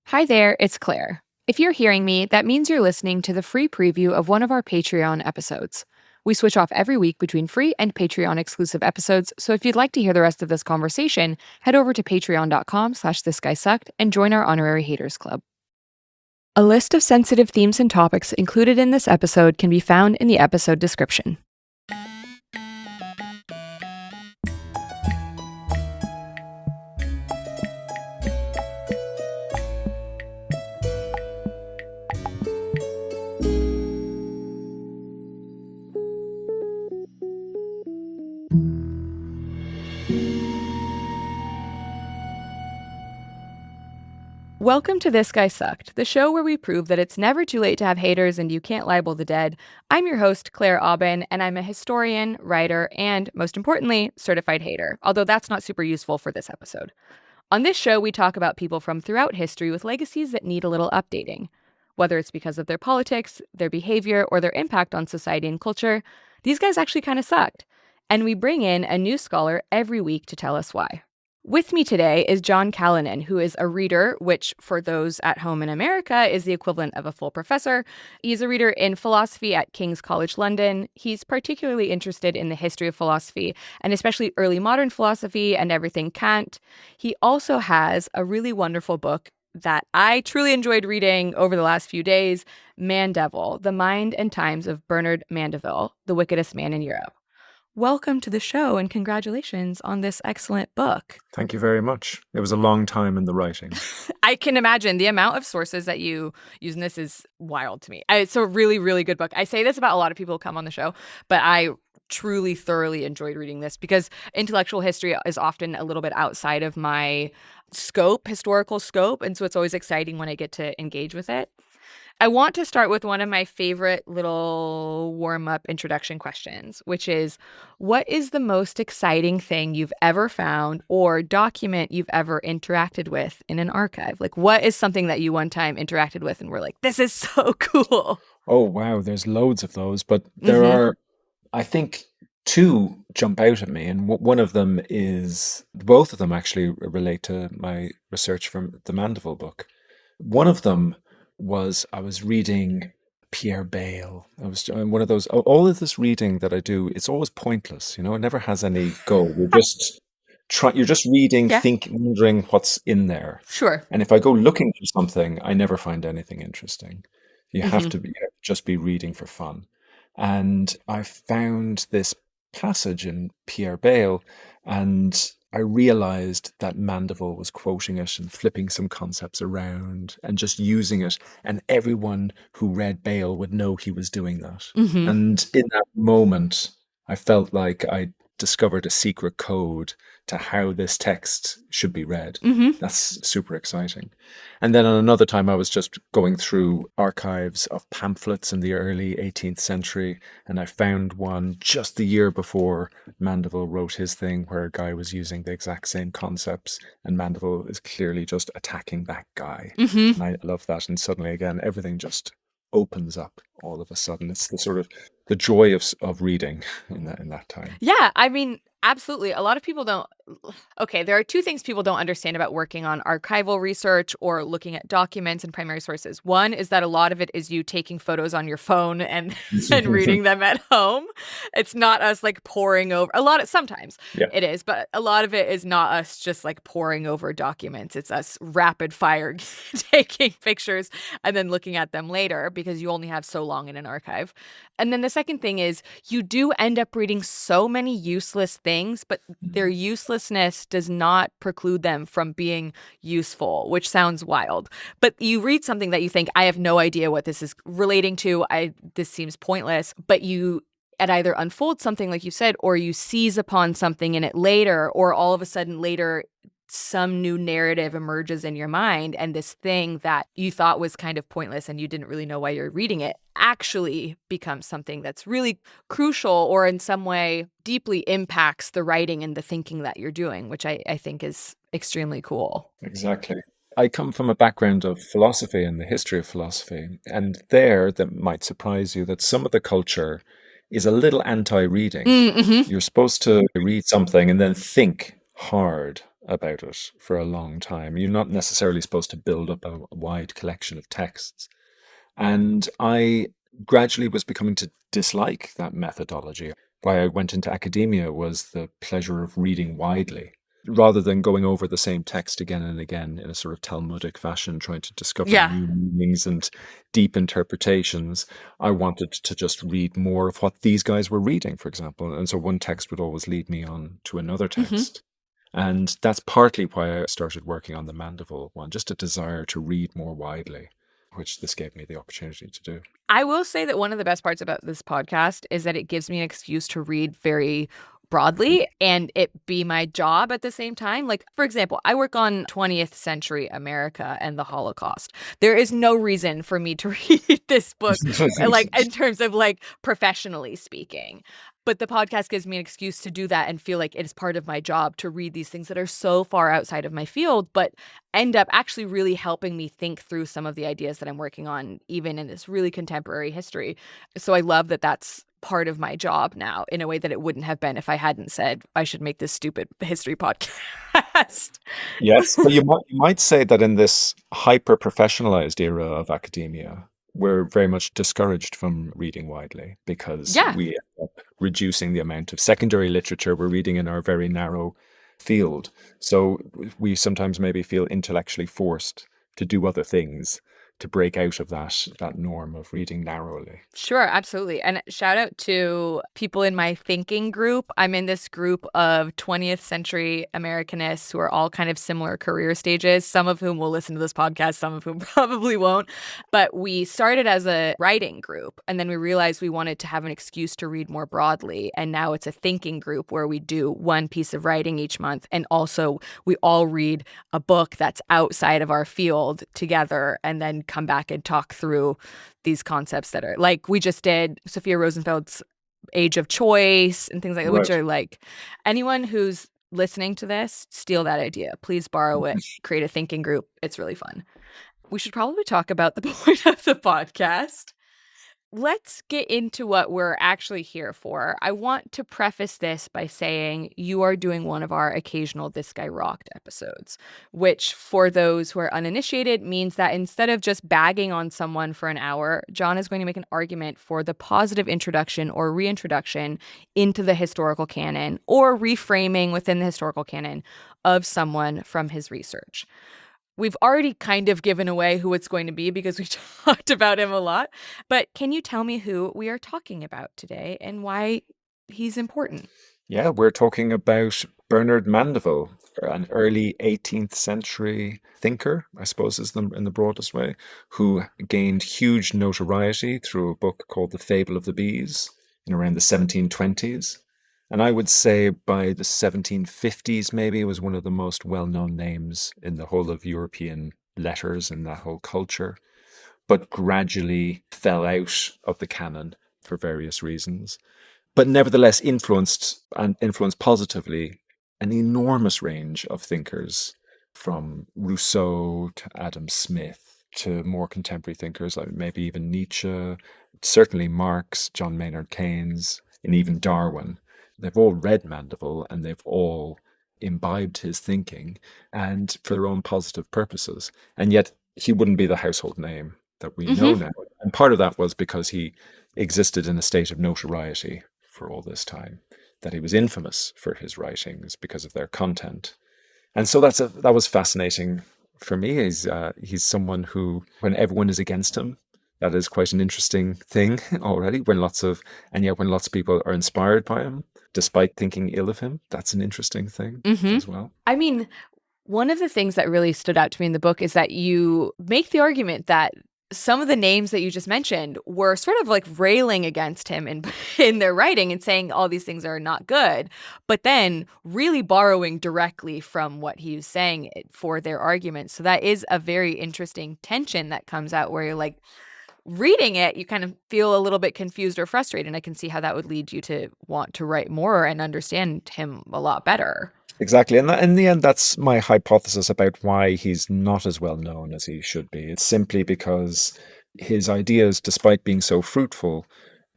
Hi there, it's Claire. If you're hearing me, that means you're listening to the free preview of one of our Patreon episodes. We switch off every week between free and Patreon exclusive episodes, so if you'd like to hear the rest of this conversation, head over to patreon.com/thisguysucked and join our honorary haters club. A list of sensitive themes and topics included in this episode can be found in the episode description. Welcome to This Guy Sucked, the show where we prove that it's never too late to have haters and you can't libel the dead. I'm your host, Claire Aubin, and I'm a historian, writer, and, most importantly, certified hater, although that's not super useful for this episode. On this show, we talk about people from throughout history with legacies that need a little updating. Whether it's because of their politics, their behavior, or their impact on society and culture, these guys actually kind of sucked. And we bring in a new scholar every week to tell us why. With me today is John Callanan, who is a reader, which for those at home in America is the equivalent of a full professor. He's a reader in philosophy at King's College London. He's particularly interested in the history of philosophy, and especially early modern philosophy and everything Kant. He also has a really wonderful book that I truly enjoyed reading over the last few days, Mandeville, The Mind and Times of Bernard Mandeville, the Wickedest Man in Europe. Welcome to the show and congratulations on this excellent book. Thank you very much. It was a long time in the writing. I can imagine the amount of sources that you use in this is wild to me. It's a really, really good book. I say this about a lot of people who come on the show, but I truly, thoroughly enjoyed reading this because intellectual history is often a little bit outside of my historical scope. And so it's always exciting when I get to engage with it. I want to start with one of my favorite little warm-up introduction questions, which is, what is the most exciting thing you've ever found or document you've ever interacted with in an archive? Like, what is something that you one time interacted with and were like, this is so cool? Oh, wow. There's loads of those, but there are, I think, two jump out at me. And one of them is, both of them actually relate to my research from the Mandeville book. One of them was I was reading Pierre Bayle. I was one of those, all of this reading that I do, it's always pointless, it never has any goal. You're just reading, Yeah. wondering what's in there. Sure. And if I go looking for something, I never find anything interesting. You have to just be reading for fun. And I found this passage in Pierre Bayle, and I realized that Mandeville was quoting it and flipping some concepts around and just using it. And everyone who read Bayle would know he was doing that. And in that moment, I felt like I discovered a secret code to how this text should be read. That's super exciting. And then on another time, I was just going through archives of pamphlets in the early 18th century, and I found one just the year before Mandeville wrote his thing, where a guy was using the exact same concepts, and Mandeville is clearly just attacking that guy. And I love that. And suddenly, again, everything just opens up all of a sudden. It's the sort of the joy of reading in that time. Yeah, I mean, absolutely. A lot of people don't. Okay, there are two things people don't understand about working on archival research or looking at documents and primary sources. One is that a lot of it is you taking photos on your phone and reading them at home. It's not us like poring over sometimes it is, but a lot of it is not us just like poring over documents. It's us rapid fire taking pictures and then looking at them later because you only have so long in an archive. And then the second thing is you do end up reading so many useless things, but their uselessness does not preclude them from being useful, which sounds wild. But you read something that you think, I have no idea what this is relating to. This seems pointless. But it either unfolds something, like you said, or you seize upon something in it later, or all of a sudden later some new narrative emerges in your mind, and this thing that you thought was kind of pointless and you didn't really know why you're reading it actually becomes something that's really crucial or in some way deeply impacts the writing and the thinking that you're doing, which I think is extremely cool. Exactly. I come from a background of philosophy and the history of philosophy, and that might surprise you that some of the culture is a little anti-reading. You're supposed to read something and then think hard about it for a long time. You're not necessarily supposed to build up a wide collection of texts. And I gradually was becoming to dislike that methodology. Why I went into academia was the pleasure of reading widely. Rather than going over the same text again and again in a sort of Talmudic fashion, trying to discover Yeah. new meanings and deep interpretations, I wanted to just read more of what these guys were reading, for example. And so one text would always lead me on to another Hmm. text. And that's partly why I started working on the Mandeville one, just a desire to read more widely, which this gave me the opportunity to do. I will say that one of the best parts about this podcast is that it gives me an excuse to read very broadly and it be my job at the same time. Like, for example, I work on 20th century America and the Holocaust. There is no reason for me to read this book, like, in terms of like professionally speaking. But the podcast gives me an excuse to do that and feel like it is part of my job to read these things that are so far outside of my field, but end up actually really helping me think through some of the ideas that I'm working on, even in this really contemporary history. So I love that that's part of my job now in a way that it wouldn't have been if I hadn't said I should make this stupid history podcast. Yes, but you might say that in this hyper professionalized era of academia, we're very much discouraged from reading widely because Yeah. we end up reducing the amount of secondary literature we're reading in our very narrow field. So we sometimes maybe feel intellectually forced to do other things to break out of that norm of reading narrowly. Sure, absolutely. And shout out to people in my thinking group. I'm in this group of 20th century Americanists who are all kind of similar career stages, some of whom will listen to this podcast, some of whom probably won't. But we started as a writing group, and then we realized we wanted to have an excuse to read more broadly. And now it's a thinking group where we do one piece of writing each month. And also, we all read a book that's outside of our field together and then come back and talk through these concepts that are like we just did Sophia Rosenfeld's Age of Choice and things like that, which Right. are like anyone who's listening to this, steal that idea. Please borrow it, create a thinking group. It's really fun. We should probably talk about the point of the podcast. Let's get into what we're actually here for. I want to preface this by saying you are doing one of our occasional This Guy Rocked episodes, which for those who are uninitiated means that instead of just bagging on someone for an hour, John is going to make an argument for the positive introduction or reintroduction into the historical canon or reframing within the historical canon of someone from his research. We've already kind of given away who it's going to be because we talked about him a lot. But can you tell me who we are talking about today and why he's important? Yeah, we're talking about Bernard Mandeville, an early 18th century thinker, I suppose is in the broadest way, who gained huge notoriety through a book called The Fable of the Bees in around the 1720s. And I would say by the 1750s, maybe, was one of the most well-known names in the whole of European letters and that whole culture, but gradually fell out of the canon for various reasons, but nevertheless influenced positively an enormous range of thinkers, from Rousseau to Adam Smith to more contemporary thinkers like maybe even Nietzsche, certainly Marx, John Maynard Keynes, and even Darwin. They've all read Mandeville and they've all imbibed his thinking and for their own positive purposes. And yet he wouldn't be the household name that we know Mm-hmm. now. And part of that was because he existed in a state of notoriety for all this time, that he was infamous for his writings because of their content. And so that was fascinating for me. He's someone who, when everyone is against him, that is quite an interesting thing already. And yet when lots of people are inspired by him, despite thinking ill of him, that's an interesting thing Mm-hmm. as well. I mean, one of the things that really stood out to me in the book is that you make the argument that some of the names that you just mentioned were sort of like railing against him in their writing and saying all these things are not good, but then really borrowing directly from what he was saying for their arguments. So that is a very interesting tension that comes out where you're like, reading it, you kind of feel a little bit confused or frustrated. And I can see how that would lead you to want to write more and understand him a lot better. Exactly. And in the end, that's my hypothesis about why he's not as well known as he should be. It's simply because his ideas, despite being so fruitful,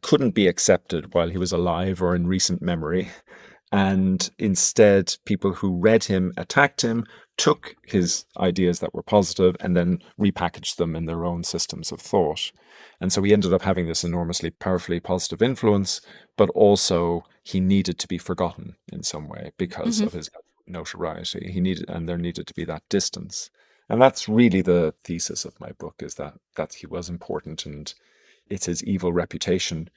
couldn't be accepted while he was alive or in recent memory. And instead, people who read him attacked him, took his ideas that were positive, and then repackaged them in their own systems of thought. And so he ended up having this enormously powerfully positive influence, but also he needed to be forgotten in some way because Hmm. of his notoriety. And there needed to be that distance. And that's really the thesis of my book, is that he was important, and it's his evil reputation,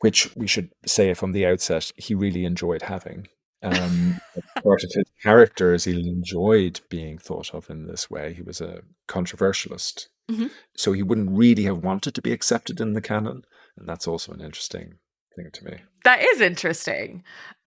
which we should say from the outset, he really enjoyed having. Part of his character is he enjoyed being thought of in this way. He was a controversialist, Hmm. so he wouldn't really have wanted to be accepted in the canon, and that's also an interesting thing to me. That is interesting.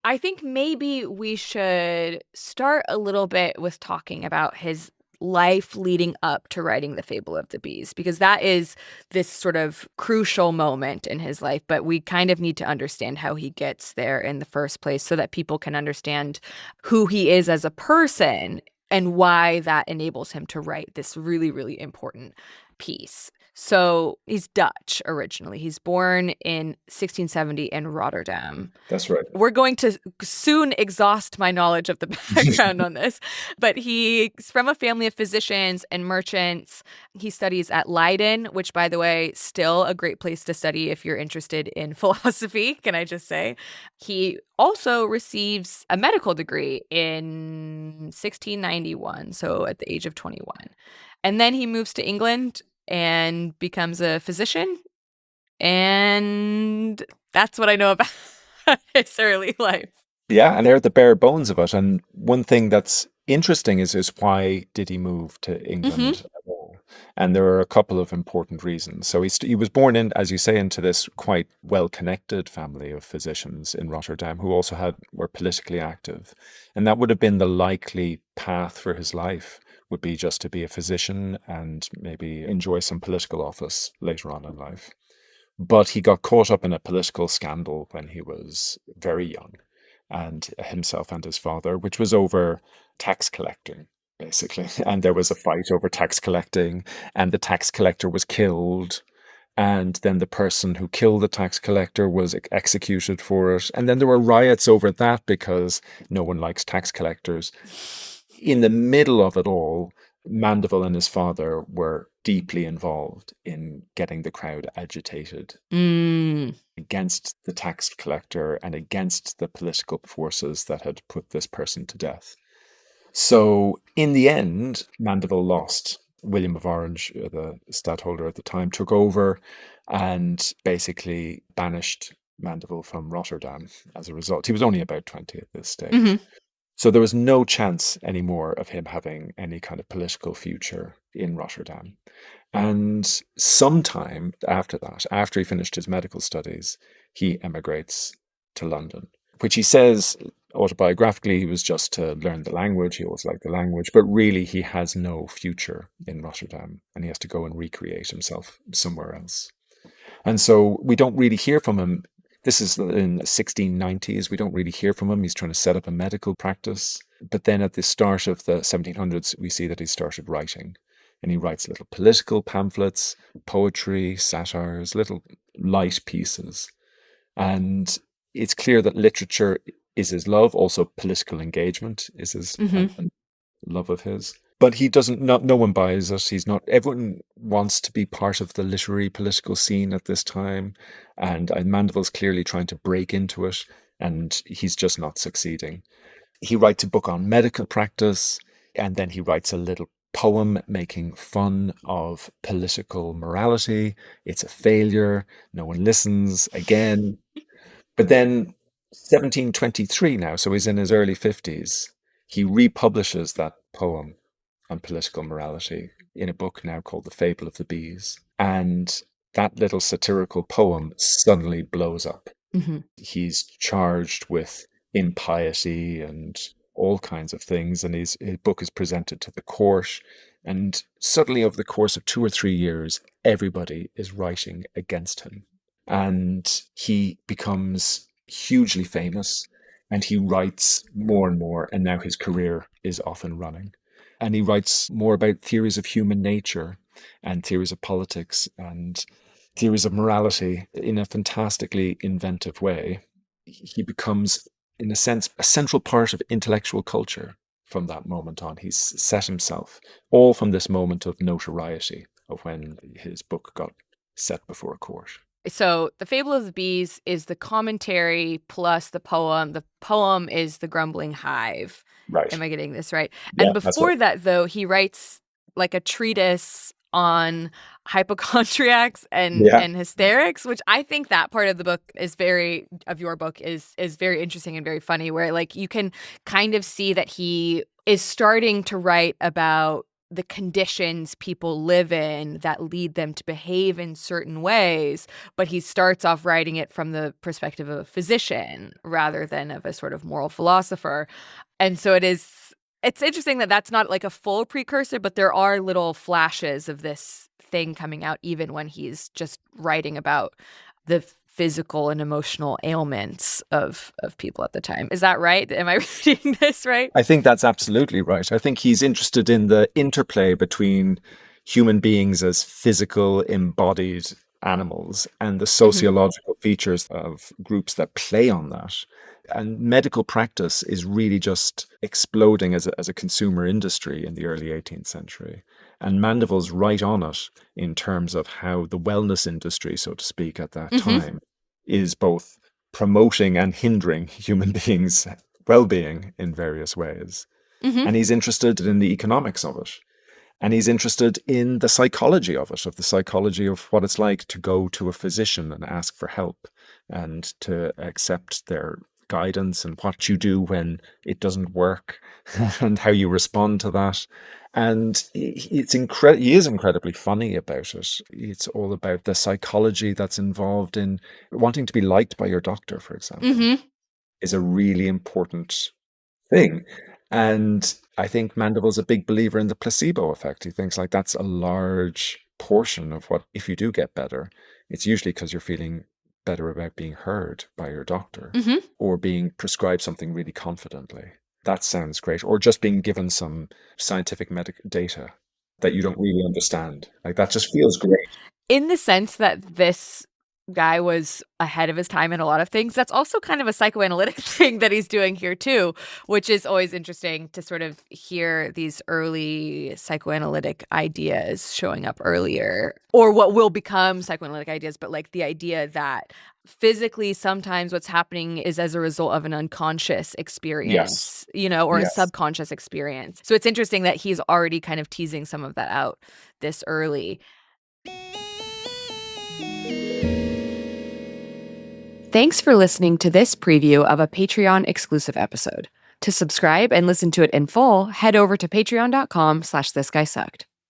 I think maybe we should start a little bit with talking about his life leading up to writing The Fable of the Bees, because that is this sort of crucial moment in his life. But we kind of need to understand how he gets there in the first place so that people can understand who he is as a person and why that enables him to write this really, really important piece. So he's Dutch originally. He's born in 1670 in Rotterdam. That's right. We're going to soon exhaust my knowledge of the background on this, but he's from a family of physicians and merchants. He studies at Leiden, which, by the way, still a great place to study if you're interested in philosophy, can I just say. He also receives a medical degree in 1691, so at the age of 21. And then he moves to England and becomes a physician, and that's what I know about his early life. Yeah, and they're the bare bones of it. And one thing that's interesting is why did he move to Hmm. England at all? And there are a couple of important reasons. So he was born in, as you say, into this quite well-connected family of physicians in Rotterdam who also were politically active, and that would have been the likely path for his life. Would be just to be a physician and maybe enjoy some political office later on in life. But he got caught up in a political scandal when he was very young, and himself and his father, which was over tax collecting, basically. And there was a fight over tax collecting, and the tax collector was killed. And then the person who killed the tax collector was executed for it. And then there were riots over that because no one likes tax collectors. In the middle of it all, Mandeville and his father were deeply involved in getting the crowd agitated Mm. against the tax collector and against the political forces that had put this person to death. So, in the end, Mandeville lost. William of Orange, the stadtholder at the time, took over and basically banished Mandeville from Rotterdam as a result. He was only about 20 at this stage. Hmm. So there was no chance anymore of him having any kind of political future in Rotterdam. And sometime after that, after he finished his medical studies, he emigrates to London, which he says autobiographically he was just to learn the language. He always liked the language, but really he has no future in Rotterdam and he has to go and recreate himself somewhere else. And so we don't really hear from him. This is in the 1690s. We don't really hear from him. He's trying to set up a medical practice. But then at the start of the 1700s, we see that he started writing. And he writes little political pamphlets, poetry, satires, little light pieces. And it's clear that literature is his love. Also, political engagement is Hmm. a love of his. But he doesn't, not, no one buys it. He's not, everyone wants to be part of the literary political scene at this time. And Mandeville's clearly trying to break into it, and he's just not succeeding. He writes a book on medical practice, and then he writes a little poem making fun of political morality. It's a failure. No one listens again. But then 1723 now, so he's in his early 50s, he republishes that poem on political morality in a book now called The Fable of the Bees. And that little satirical poem suddenly blows up. Hmm. He's charged with impiety and all kinds of things, and his book is presented to the court. And suddenly, over the course of 2 or 3 years, everybody is writing against him. And he becomes hugely famous, and he writes more and more, and now his career is off and running. And he writes more about theories of human nature and theories of politics and theories of morality in a fantastically inventive way. He becomes in a sense, a central part of intellectual culture from that moment on. He's set himself, all from this moment of notoriety of when his book got set before a court. So The Fable of the Bees is the commentary plus the poem. The poem is The Grumbling Hive. Right. Am I getting this right? Yeah, And that's it. before that, though, he writes like a treatise on hypochondriacs Yeah. and hysterics, which I think that part of the book is your book is very interesting and very funny, where like you can kind of see that he is starting to write about the conditions people live in that lead them to behave in certain ways, but he starts off writing it from the perspective of a physician rather than of a sort of moral philosopher. And so it's interesting that that's not like a full precursor, but there are little flashes of this thing coming out even when he's just writing about the physical and emotional ailments of people at the time. Is that right? Am I reading this right? I think that's absolutely right. I think he's interested in the interplay between human beings as physical, embodied animals and the Mm-hmm. sociological features of groups that play on that. And medical practice is really just exploding as a consumer industry in the early 18th century. And Mandeville's right on it in terms of how the wellness industry, so to speak, at that Mm-hmm. time is both promoting and hindering human beings' well-being in various ways. Mm-hmm. And he's interested in the economics of it. And he's interested in the psychology of it, of the psychology of what it's like to go to a physician and ask for help and to accept their guidance and what you do when it doesn't work and how you respond to that. And he is incredibly funny about it. It's all about the psychology that's involved in wanting to be liked by your doctor, for example, Mm-hmm. is a really important thing. And I think Mandeville's a big believer in the placebo effect. He thinks like that's a large portion of what, if you do get better, it's usually because you're feeling better about being heard by your doctor Mm-hmm. or being prescribed something really confidently. That sounds great. Or just being given some scientific data that you don't really understand. Like that just feels great. In the sense that this guy was ahead of his time in a lot of things, that's also kind of a psychoanalytic thing that he's doing here too, which is always interesting to sort of hear these early psychoanalytic ideas showing up earlier, or what will become psychoanalytic ideas, but like the idea that physically sometimes what's happening is as a result of an unconscious Yes. experience, or a Yes. subconscious experience. So it's interesting that he's already kind of teasing some of that out this early. Thanks for listening to this preview of a Patreon exclusive episode. To subscribe and listen to it in full, head over to patreon.com/thisguysucked.